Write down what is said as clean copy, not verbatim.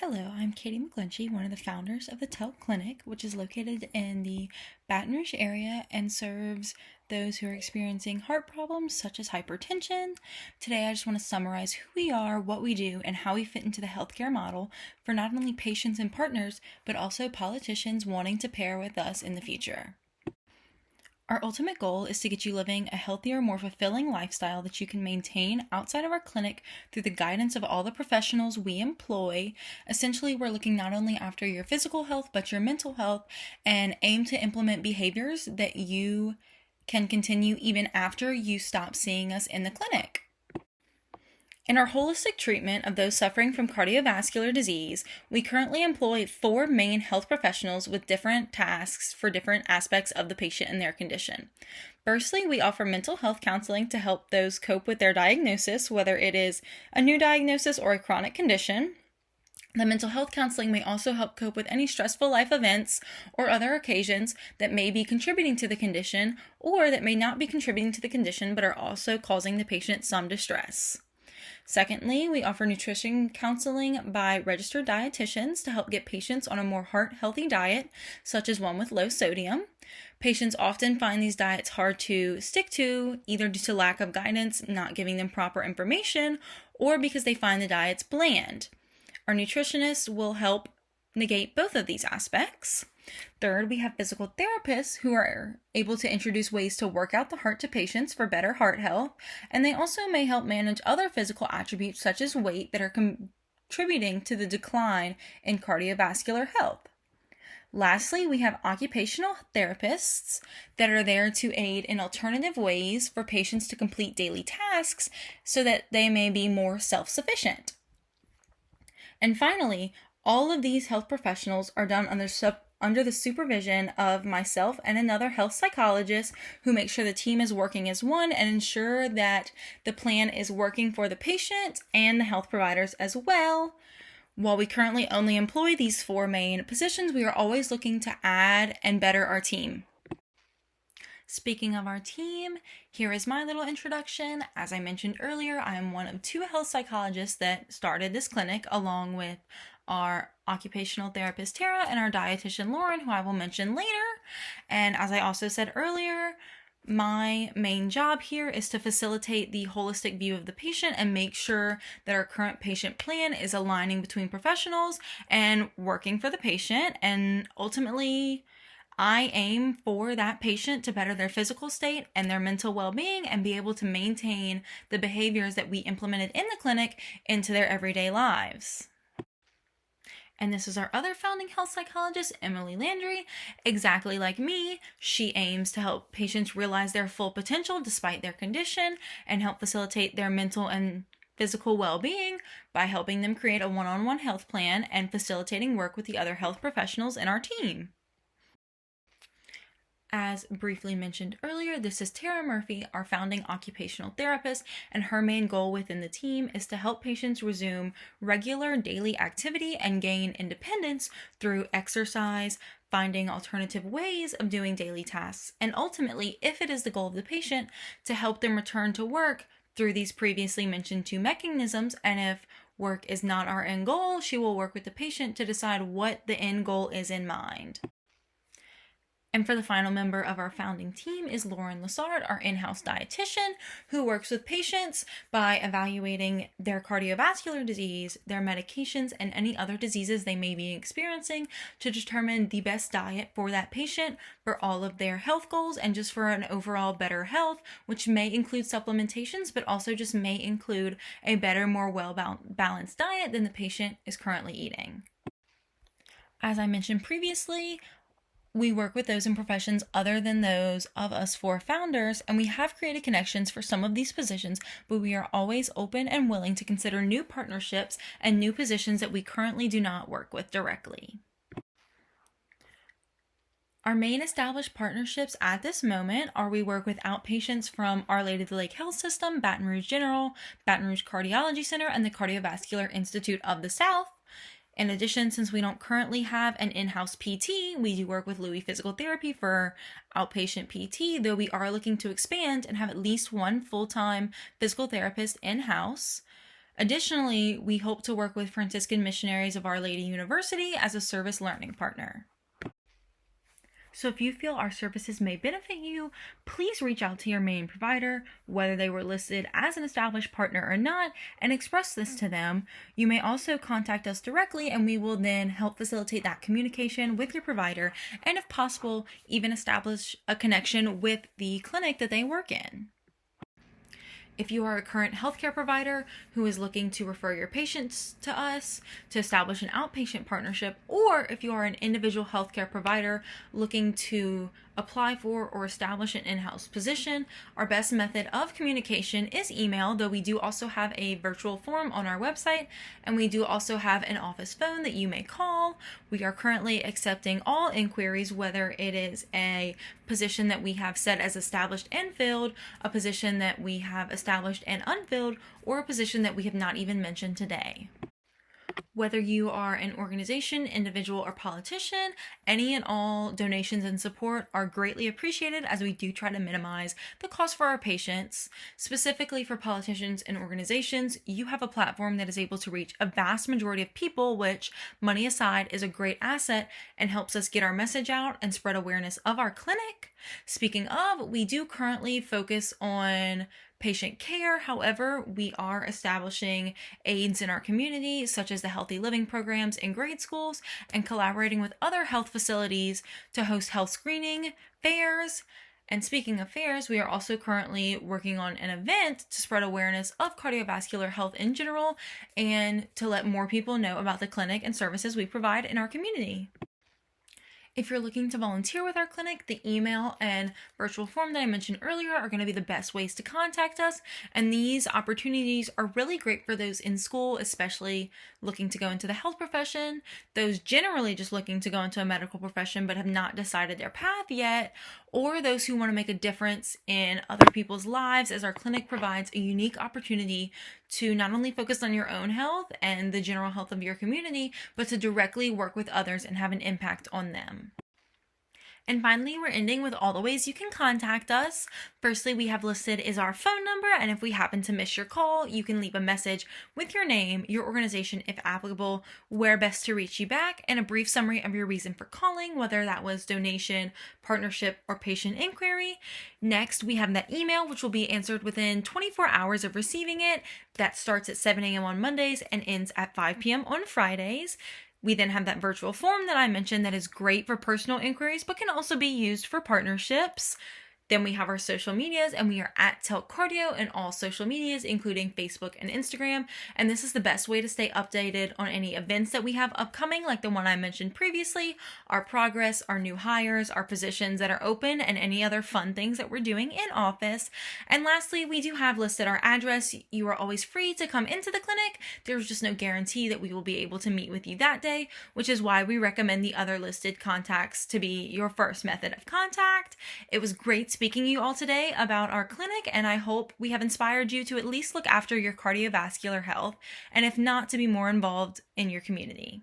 Hello, I'm Katie McGlinchey, one of the founders of the TELC Clinic, which is located in the Baton Rouge area and serves those who are experiencing heart problems such as hypertension. Today, I just want to summarize who we are, what we do, and how we fit into the healthcare model for not only patients and partners, but also politicians wanting to pair with us in the future. Our ultimate goal is to get you living a healthier, more fulfilling lifestyle that you can maintain outside of our clinic through the guidance of all the professionals we employ. Essentially, we're looking not only after your physical health, but your mental health, and aim to implement behaviors that you can continue even after you stop seeing us in the clinic. In our holistic treatment of those suffering from cardiovascular disease, we currently employ 4 main health professionals with different tasks for different aspects of the patient and their condition. Firstly, we offer mental health counseling to help those cope with their diagnosis, whether it is a new diagnosis or a chronic condition. The mental health counseling may also help cope with any stressful life events or other occasions that may be contributing to the condition or that may not be contributing to the condition but are also causing the patient some distress. Secondly, we offer nutrition counseling by registered dietitians to help get patients on a more heart-healthy diet, such as one with low sodium. Patients often find these diets hard to stick to, either due to lack of guidance, not giving them proper information, or because they find the diets bland. Our nutritionists will help negate both of these aspects. Third, we have physical therapists who are able to introduce ways to work out the heart to patients for better heart health, and they also may help manage other physical attributes such as weight that are contributing to the decline in cardiovascular health. Lastly, we have occupational therapists that are there to aid in alternative ways for patients to complete daily tasks so that they may be more self-sufficient. And finally, all of these health professionals are done under the supervision of myself and another health psychologist who make sure the team is working as one and ensure that the plan is working for the patient and the health providers as well. While we currently only employ these 4 main positions, we are always looking to add and better our team. Speaking of our team, here is my little introduction. As I mentioned earlier, I am one of 2 health psychologists that started this clinic, along with our occupational therapist Tara and our dietitian Lauren, who I will mention later. And as I also said earlier, my main job here is to facilitate the holistic view of the patient and make sure that our current patient plan is aligning between professionals and working for the patient. And ultimately, I aim for that patient to better their physical state and their mental well-being and be able to maintain the behaviors that we implemented in the clinic into their everyday lives. And this is our other founding health psychologist, Emily Landry. Exactly like me, she aims to help patients realize their full potential despite their condition and help facilitate their mental and physical well-being by helping them create a one-on-one health plan and facilitating work with the other health professionals in our team. As briefly mentioned earlier, this is Tara Murphy, our founding occupational therapist, and her main goal within the team is to help patients resume regular daily activity and gain independence through exercise, finding alternative ways of doing daily tasks, and ultimately, if it is the goal of the patient, to help them return to work through these previously mentioned 2 mechanisms. And if work is not our end goal, she will work with the patient to decide what the end goal is in mind. And for the final member of our founding team is Lauren Lassard, our in-house dietitian, who works with patients by evaluating their cardiovascular disease, their medications, and any other diseases they may be experiencing to determine the best diet for that patient for all of their health goals and just for an overall better health, which may include supplementations, but also just may include a better, more well-balanced diet than the patient is currently eating. As I mentioned previously, we work with those in professions other than those of us 4 founders, and we have created connections for some of these positions, but we are always open and willing to consider new partnerships and new positions that we currently do not work with directly. Our main established partnerships at this moment are we work with outpatients from Our Lady of the Lake Health System, Baton Rouge General, Baton Rouge Cardiology Center, and the Cardiovascular Institute of the South. In addition, since we don't currently have an in-house PT, we do work with Louis Physical Therapy for outpatient PT, though we are looking to expand and have at least 1 full-time physical therapist in-house. Additionally, we hope to work with Franciscan Missionaries of Our Lady University as a service learning partner. So if you feel our services may benefit you, please reach out to your main provider, whether they were listed as an established partner or not, and express this to them. You may also contact us directly, and we will then help facilitate that communication with your provider, and if possible, even establish a connection with the clinic that they work in. If you are a current healthcare provider who is looking to refer your patients to us to establish an outpatient partnership, or if you are an individual healthcare provider looking to apply for or establish an in-house position, our best method of communication is email, though we do also have a virtual form on our website, and we do also have an office phone that you may call. We are currently accepting all inquiries, whether it is a position that we have set as established and filled, a position that we have established and unfilled, or a position that we have not even mentioned today. Whether you are an organization, individual, or politician, any and all donations and support are greatly appreciated, as we do try to minimize the cost for our patients. Specifically for politicians and organizations, you have a platform that is able to reach a vast majority of people, which, money aside, is a great asset and helps us get our message out and spread awareness of our clinic. Speaking of, we do currently focus on patient care. However, we are establishing aids in our community, such as the healthy living programs in grade schools, and collaborating with other health facilities to host health screening fairs. And speaking of fairs, we are also currently working on an event to spread awareness of cardiovascular health in general and to let more people know about the clinic and services we provide in our community. If you're looking to volunteer with our clinic, the email and virtual form that I mentioned earlier are going to be the best ways to contact us, and these opportunities are really great for those in school, especially looking to go into the health profession, those generally just looking to go into a medical profession but have not decided their path yet, or those who want to make a difference in other people's lives, as our clinic provides a unique opportunity to not only focus on your own health and the general health of your community, but to directly work with others and have an impact on them. And finally, we're ending with all the ways you can contact us. Firstly, we have listed is our phone number, and if we happen to miss your call, you can leave a message with your name, your organization if applicable, where best to reach you back, and a brief summary of your reason for calling, whether that was donation, partnership, or patient inquiry. Next, we have that email, which will be answered within 24 hours of receiving it. That starts at 7 a.m. on Mondays and ends at 5 p.m. on Fridays. We then have that virtual form that I mentioned that is great for personal inquiries, but can also be used for partnerships. Then we have our social medias, and we are at Telk Cardio in all social medias, including Facebook and Instagram. And this is the best way to stay updated on any events that we have upcoming, like the one I mentioned previously, our progress, our new hires, our positions that are open, and any other fun things that we're doing in office. And lastly, we do have listed our address. You are always free to come into the clinic. There's just no guarantee that we will be able to meet with you that day, which is why we recommend the other listed contacts to be your first method of contact. It was great speaking to you all today about our clinic, and I hope we have inspired you to at least look after your cardiovascular health, and if not, to be more involved in your community.